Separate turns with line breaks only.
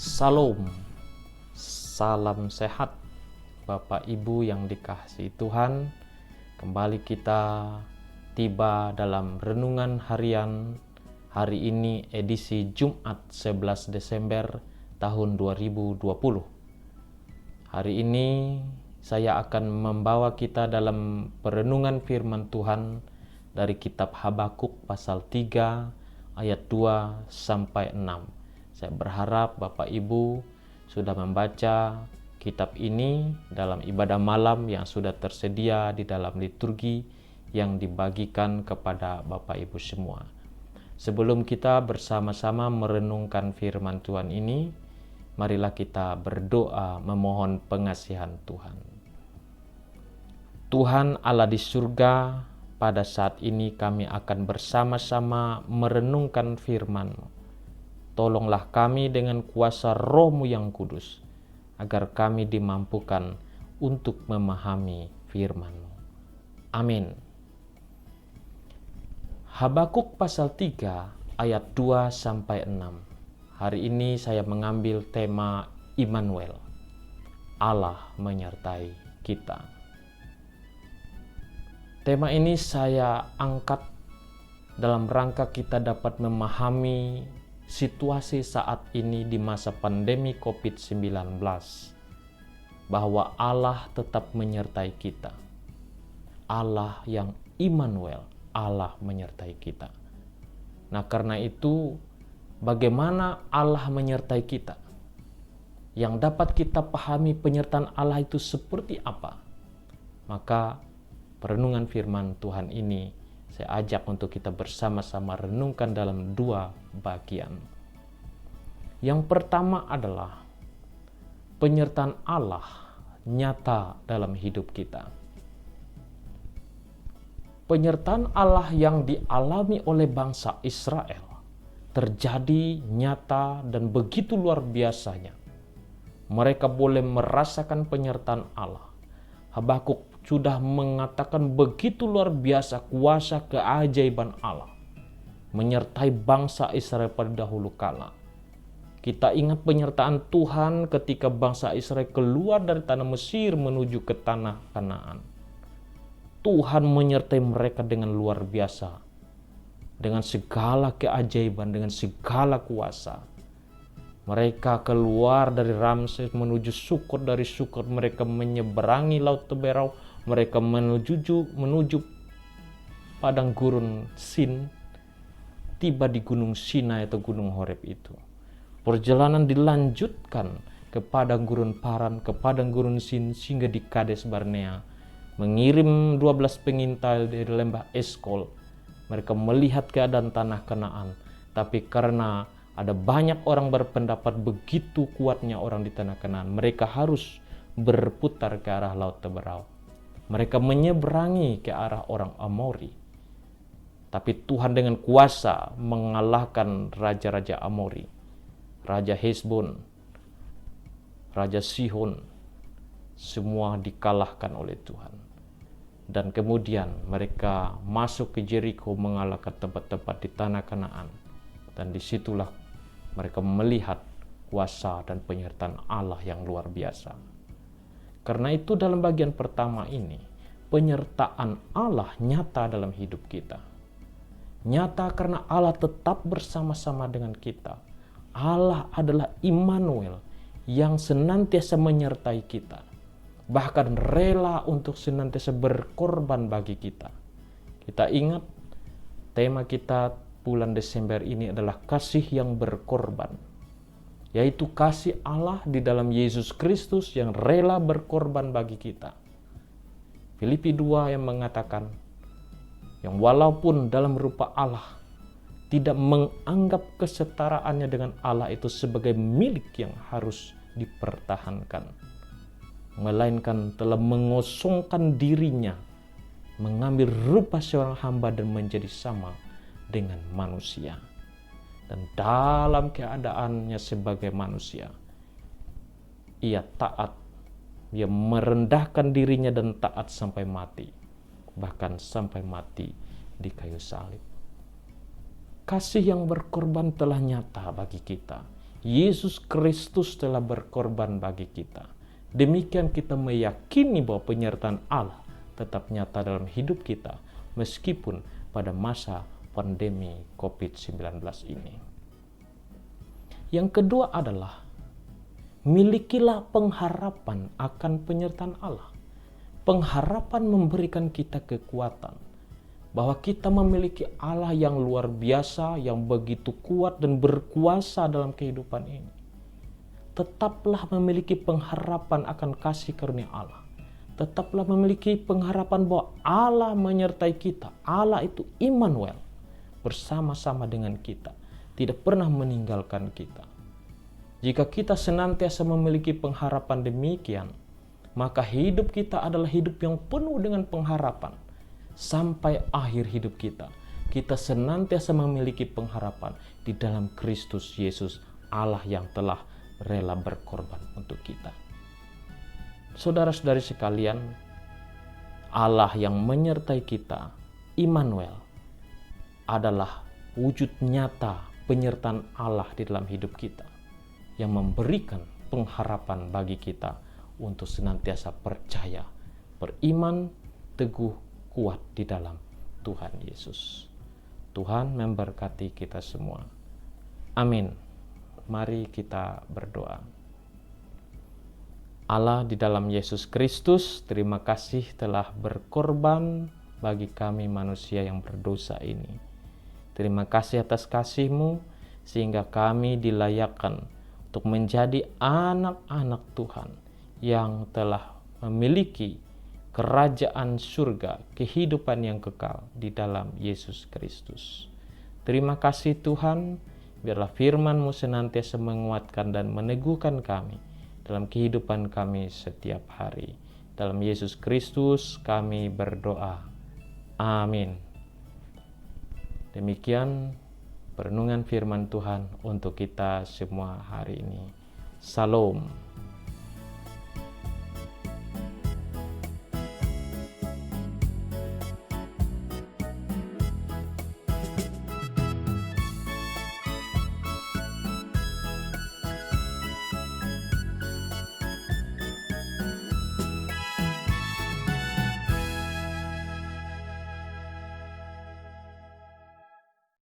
Salam, salam sehat Bapak Ibu yang dikasihi Tuhan. Kembali kita tiba dalam renungan harian hari ini edisi Jumat 11 Desember tahun 2020. Hari ini saya akan membawa kita dalam perenungan firman Tuhan dari kitab Habakuk pasal 3 ayat 2 sampai 6. Saya berharap Bapak Ibu sudah membaca kitab ini dalam ibadah malam yang sudah tersedia di dalam liturgi yang dibagikan kepada Bapak Ibu semua. Sebelum kita bersama-sama merenungkan firman Tuhan ini, marilah kita berdoa memohon pengasihan Tuhan. Tuhan Allah di surga, pada saat ini kami akan bersama-sama merenungkan firman-Mu. Tolonglah kami dengan kuasa Roh-Mu yang kudus, agar kami dimampukan untuk memahami firman-Mu. Amin. Habakuk pasal 3 ayat 2 sampai 6. Hari ini saya mengambil tema Immanuel, Allah menyertai kita. Tema ini saya angkat dalam rangka kita dapat memahami situasi saat ini di masa pandemi COVID-19, bahwa Allah tetap menyertai kita. Allah yang Immanuel, Allah menyertai kita. Nah, karena itu bagaimana Allah menyertai kita? Yang dapat kita pahami penyertaan Allah itu seperti apa? Maka perenungan firman Tuhan ini saya ajak untuk kita bersama-sama renungkan dalam dua bagian. Yang pertama adalah penyertaan Allah nyata dalam hidup kita. Penyertaan Allah yang dialami oleh bangsa Israel terjadi nyata dan begitu luar biasanya. Mereka boleh merasakan penyertaan Allah. Habakuk sudah mengatakan begitu luar biasa kuasa keajaiban Allah menyertai bangsa Israel pada dahulu kala. Kita ingat penyertaan Tuhan ketika bangsa Israel keluar dari tanah Mesir menuju ke tanah Kanaan. Tuhan menyertai mereka dengan luar biasa, dengan segala keajaiban, dengan segala kuasa. Mereka keluar dari Ramses menuju Sukot, dari Sukot mereka menyeberangi Laut Teberau, mereka menuju padang gurun Sin, tiba di Gunung Sinai atau Gunung Horeb itu. Perjalanan dilanjutkan ke padang gurun Paran, ke padang gurun Sin, sehingga di Kades Barnea, mengirim 12 pengintai dari lembah Eskol. Mereka melihat keadaan tanah Kanaan, tapi karena ada banyak orang berpendapat begitu kuatnya orang di tanah Kanaan, mereka harus berputar ke arah Laut Teberau. Mereka menyeberangi ke arah orang Amori. Tapi Tuhan dengan kuasa mengalahkan raja-raja Amori, Raja Hesbon, Raja Sihon, semua dikalahkan oleh Tuhan. Dan kemudian mereka masuk ke Jericho, mengalahkan tempat-tempat di tanah Kanaan. Dan disitulah mereka melihat kuasa dan penyertaan Allah yang luar biasa. Karena itu dalam bagian pertama ini, penyertaan Allah nyata dalam hidup kita. Nyata karena Allah tetap bersama-sama dengan kita. Allah adalah Immanuel yang senantiasa menyertai kita. Bahkan rela untuk senantiasa berkorban bagi kita. Kita ingat tema kita bulan Desember ini adalah kasih yang berkorban, yaitu kasih Allah di dalam Yesus Kristus yang rela berkorban bagi kita. Filipi 2 yang mengatakan, yang walaupun dalam rupa Allah, tidak menganggap kesetaraannya dengan Allah itu sebagai milik yang harus dipertahankan, melainkan telah mengosongkan dirinya, mengambil rupa seorang hamba dan menjadi sama dengan manusia. Dan dalam keadaannya sebagai manusia, ia taat, ia merendahkan dirinya dan taat sampai mati, bahkan sampai mati di kayu salib. Kasih yang berkorban telah nyata bagi kita. Yesus Kristus telah berkorban bagi kita. Demikian kita meyakini bahwa penyertaan Allah tetap nyata dalam hidup kita meskipun pada masa pandemi COVID-19 ini. Yang kedua adalah milikilah pengharapan akan penyertaan Allah. Pengharapan memberikan kita kekuatan bahwa kita memiliki Allah yang luar biasa, yang begitu kuat dan berkuasa dalam kehidupan ini. Tetaplah memiliki pengharapan akan kasih karunia Allah. Tetaplah memiliki pengharapan bahwa Allah menyertai kita. Allah itu Immanuel, bersama-sama dengan kita, tidak pernah meninggalkan kita. Jika kita senantiasa memiliki pengharapan demikian, maka hidup kita adalah hidup yang penuh dengan pengharapan. Sampai akhir hidup kita, kita senantiasa memiliki pengharapan di dalam Kristus Yesus, Allah yang telah rela berkorban untuk kita. Saudara-saudari sekalian, Allah yang menyertai kita, Immanuel, adalah wujud nyata penyertaan Allah di dalam hidup kita, yang memberikan pengharapan bagi kita untuk senantiasa percaya, beriman, teguh, kuat di dalam Tuhan Yesus. Tuhan memberkati kita semua. Amin. Mari kita berdoa. Allah di dalam Yesus Kristus, terima kasih telah berkorban bagi kami manusia yang berdosa ini. Terima kasih atas kasih-Mu sehingga kami dilayakkan untuk menjadi anak-anak Tuhan yang telah memiliki kerajaan surga, kehidupan yang kekal di dalam Yesus Kristus. Terima kasih Tuhan, biarlah firman-Mu senantiasa menguatkan dan meneguhkan kami dalam kehidupan kami setiap hari. Dalam Yesus Kristus kami berdoa. Amin. Demikian perenungan firman Tuhan untuk kita semua hari ini. Salam.